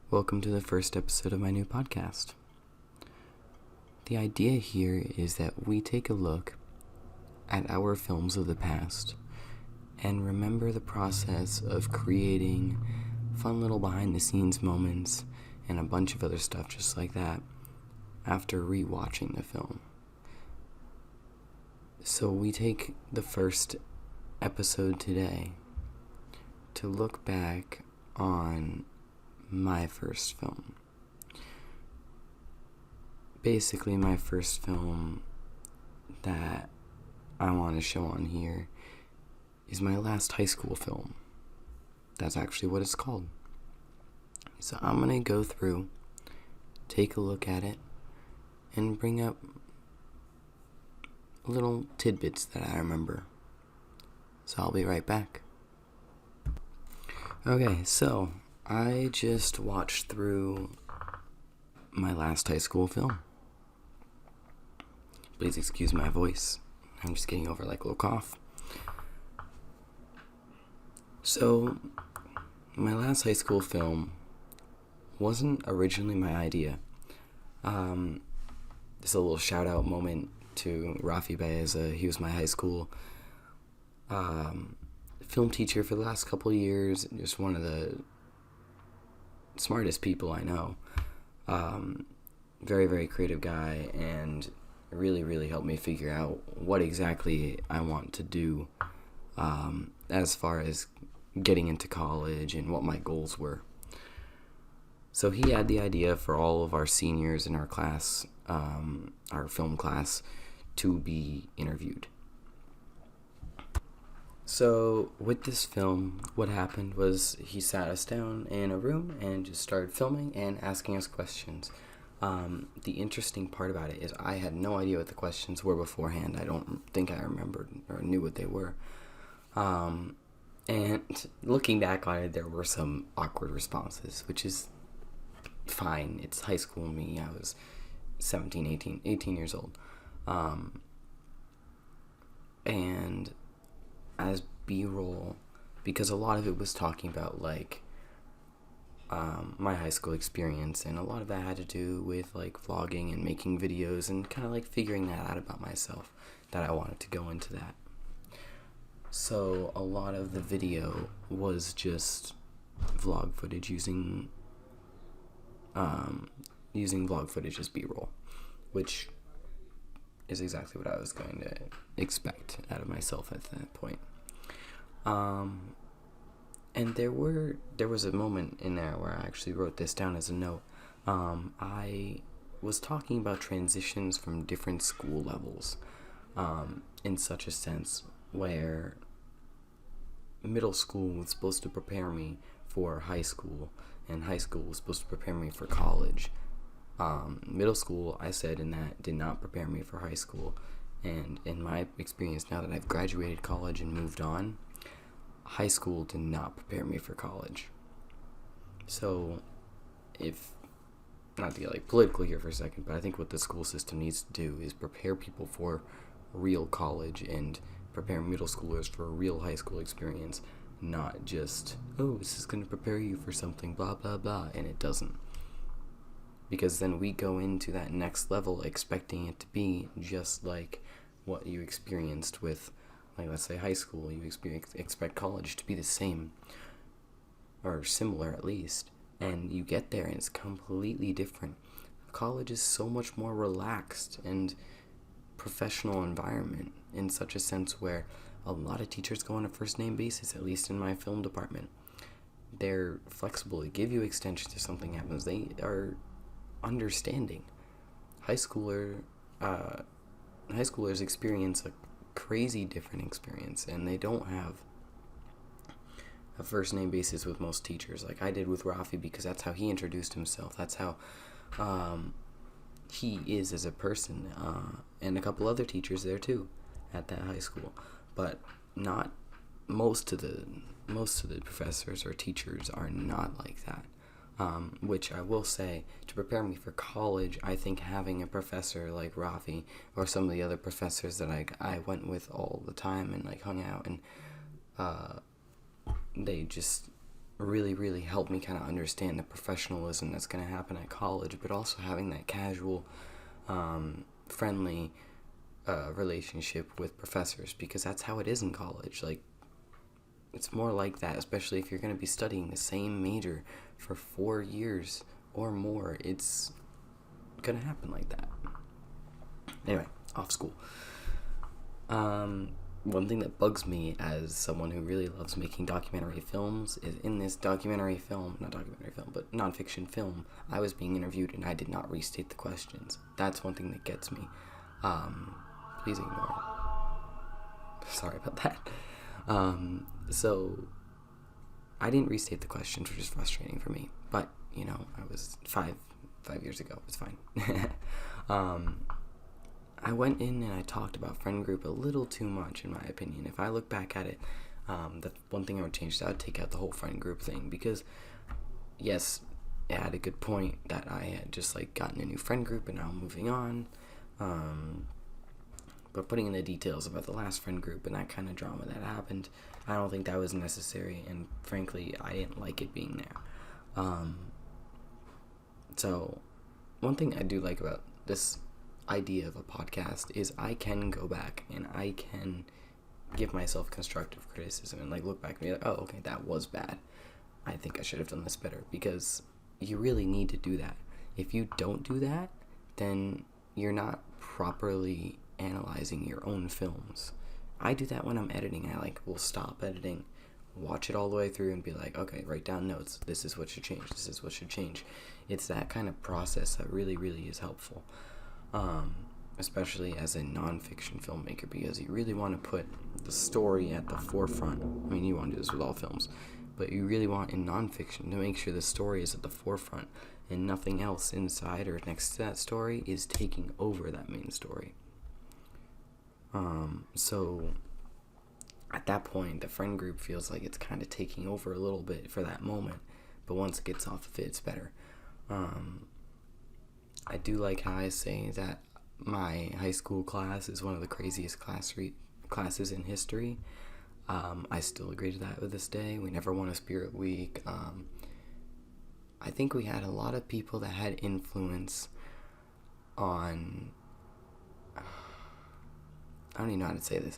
Welcome to the first episode of my new podcast. The idea here is that we take a look at our films of the past and remember the process of creating fun little behind the scenes moments and a bunch of other stuff just like that after rewatching the film. So we take the first episode today to look back on my first film. Basically, my first film that I want to show on here is my last high school film. That's actually what it's called. So I'm going to go through, take a look at it, and bring up little tidbits that I remember. So I'll be right back. Okay, so I just watched through my last high school film. Please excuse my voice. I'm just getting over like a little cough. So, my last high school film wasn't originally my idea. Just a little shout out moment to Rafi Baeza. He was my high school film teacher for the last couple of years. Just one of the smartest people I know. Very, very creative guy, and really helped me figure out what exactly I want to do as far as getting into college and what my goals were. So he had the idea for all of our seniors in our class, our film class, to be interviewed. So with this film, what happened was he sat us down in a room and just started filming and asking us questions. The interesting part about it is I had no idea what the questions were beforehand. I don't think I remembered or knew what they were. And looking back on it, there were some awkward responses, which is fine. It's high school me. I was 18 years old. And as B-roll, because a lot of it was talking about like my high school experience, and a lot of that had to do with like vlogging and making videos and kind of like figuring that out about myself, that I wanted to go into that. So a lot of the video was just vlog footage using vlog footage as B-roll, which is exactly what I was going to expect out of myself at that point. And there was a moment in there where I actually wrote this down as a note. I was talking about transitions from different school levels, in such a sense where middle school was supposed to prepare me for high school, and high school was supposed to prepare me for college. Middle school, I said, in that did not prepare me for high school, and in my experience now that I've graduated college and moved on, high school did not prepare me for college. So, if not to get like political here for a second, but I think what the school system needs to do is prepare people for real college and prepare middle schoolers for a real high school experience, not just, oh, this is going to prepare you for something, blah, blah, blah, and it doesn't. Because then we go into that next level expecting it to be just like what you experienced with, like, let's say high school. You expect college to be the same, or similar at least, and you get there and it's completely different. College is so much more relaxed and professional environment, in such a sense where a lot of teachers go on a first name basis, at least in my film department. They're flexible. They give you extensions if something happens. They are understanding. High schoolers experience a crazy different experience, and they don't have a first name basis with most teachers like I did with Rafi, because that's how he introduced himself. That's how he is as a person, and a couple other teachers there too at that high school, but not most of the professors or teachers are not like that. Which I will say, to prepare me for college, I think having a professor like Rafi or some of the other professors that I went with all the time and like hung out, and they just really, really helped me kind of understand the professionalism that's going to happen at college, but also having that casual, friendly relationship with professors, because that's how it is in college. Like, it's more like that, especially if you're going to be studying the same major for 4 years or more. It's going to happen like that. Anyway, off school. One thing that bugs me as someone who really loves making documentary films is in this not documentary film, but nonfiction film, I was being interviewed and I did not restate the questions. That's one thing that gets me. Please ignore it. Sorry about that. So I didn't restate the questions, which is frustrating for me. But, I was five years ago. It's fine. I went in and I talked about friend group a little too much, in my opinion. If I look back at it, the one thing I would change is I would take out the whole friend group thing, because, yes, it had a good point that I had just, gotten a new friend group and now I'm moving on. But putting in the details about the last friend group and that kind of drama that happened, I don't think that was necessary, and frankly, I didn't like it being there. So, one thing I do like about this idea of a podcast is I can go back and I can give myself constructive criticism and look back and be like, oh, okay, that was bad. I think I should have done this better, because you really need to do that. If you don't do that, then you're not properly analyzing your own films. I do that when I'm editing. I will stop editing, watch it all the way through, and be like, okay, write down notes. This is what should change. This is what should change. It's that kind of process that really, really is helpful. Especially as a non-fiction filmmaker, because you really want to put the story at the forefront. I mean, you want to do this with all films, but you really want in non-fiction to make sure the story is at the forefront and nothing else inside or next to that story is taking over that main story. So at that point, the friend group feels like it's kind of taking over a little bit for that moment, but once it gets off of it, it's better. I do like how I say that my high school class is one of the craziest classes in history. I still agree to that to this day. We never won a Spirit Week. I think we had a lot of people that had influence on... I don't even know how to say this.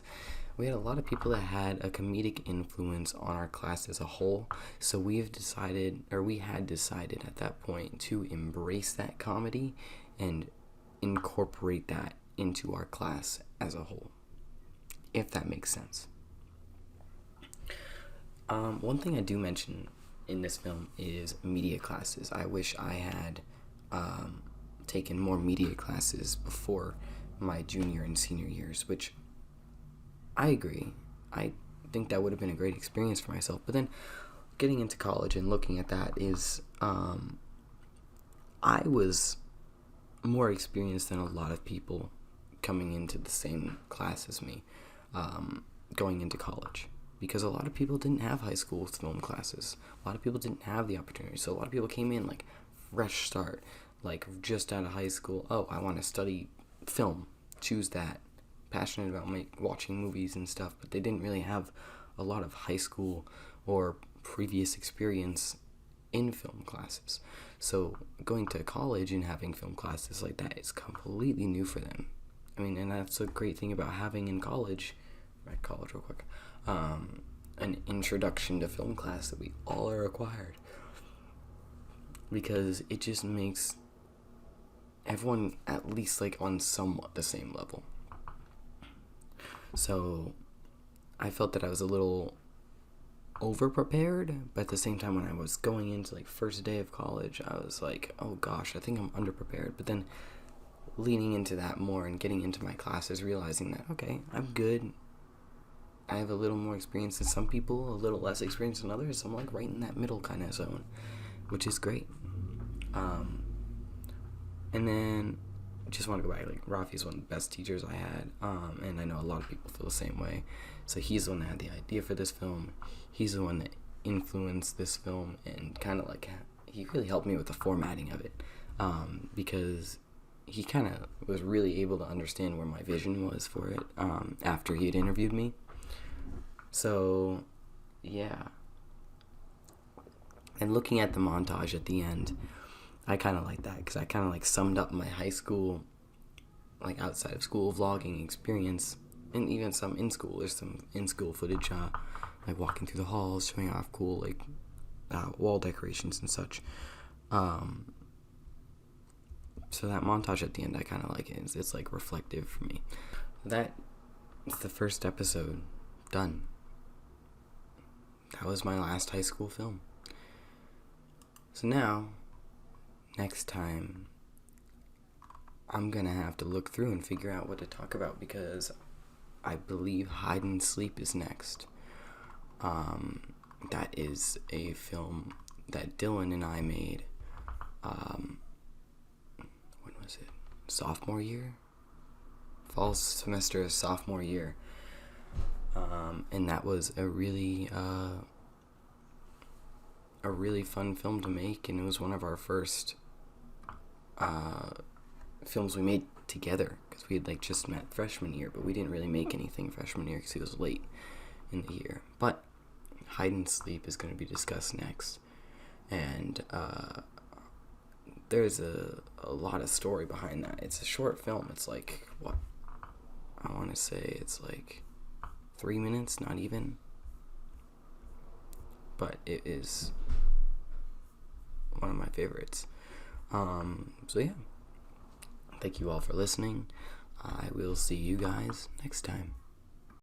We had a lot of people that had a comedic influence on our class as a whole. So we had decided at that point to embrace that comedy and incorporate that into our class as a whole, if that makes sense. One thing I do mention in this film is media classes. I wish I had taken more media classes before my junior and senior years, which I agree. I think that would have been a great experience for myself. But then getting into college and looking at that is, I was more experienced than a lot of people coming into the same class as me, going into college. Because a lot of people didn't have high school film classes. A lot of people didn't have the opportunity. So a lot of people came in fresh start, just out of high school. Oh, I want to study film. Choose that. Passionate about watching movies and stuff, but they didn't really have a lot of high school or previous experience in film classes. So going to college and having film classes like that is completely new for them. I mean, and that's a great thing about having in college, real quick, an introduction to film class that we all are required, because it just makes everyone at least on somewhat the same level. So I felt that I was a little over-prepared, but at the same time, when I was going into first day of college, I was like, oh gosh, I think I'm under-prepared. But then leaning into that more and getting into my classes, realizing that, okay, I'm good. I have a little more experience than some people, a little less experience than others. I'm right in that middle kind of zone, which is great. And then just want to go back, Rafi's one of the best teachers I had, and I know a lot of people feel the same way. So he's the one that had the idea for this film. He's the one that influenced this film, and kind of he really helped me with the formatting of it, because he kind of was really able to understand where my vision was for it after he had interviewed me. So, yeah. And looking at the montage at the end, I kind of like that because I kind of like summed up my high school, like outside of school vlogging experience, and even some in school. There's some in school footage, like walking through the halls, showing off cool like wall decorations and such. So that montage at the end, I kind of like it. It's like reflective for me. That is the first episode done. That was my last high school film. So now, next time, I'm gonna have to look through and figure out what to talk about because I believe Hide and Sleep is next. That is a film that Dylan and I made. When was it? Sophomore year? Fall semester of sophomore year. And that was a really fun film to make, and it was one of our first films we made together because we had like just met freshman year, but we didn't really make anything freshman year because it was late in the year. But Hide and Sleep is going to be discussed next, and there's a lot of story behind that. It's a short film. It's like, what, I want to say it's like 3 minutes, not even, but it is one of my favorites. So yeah, thank you all for listening. I will see you guys next time.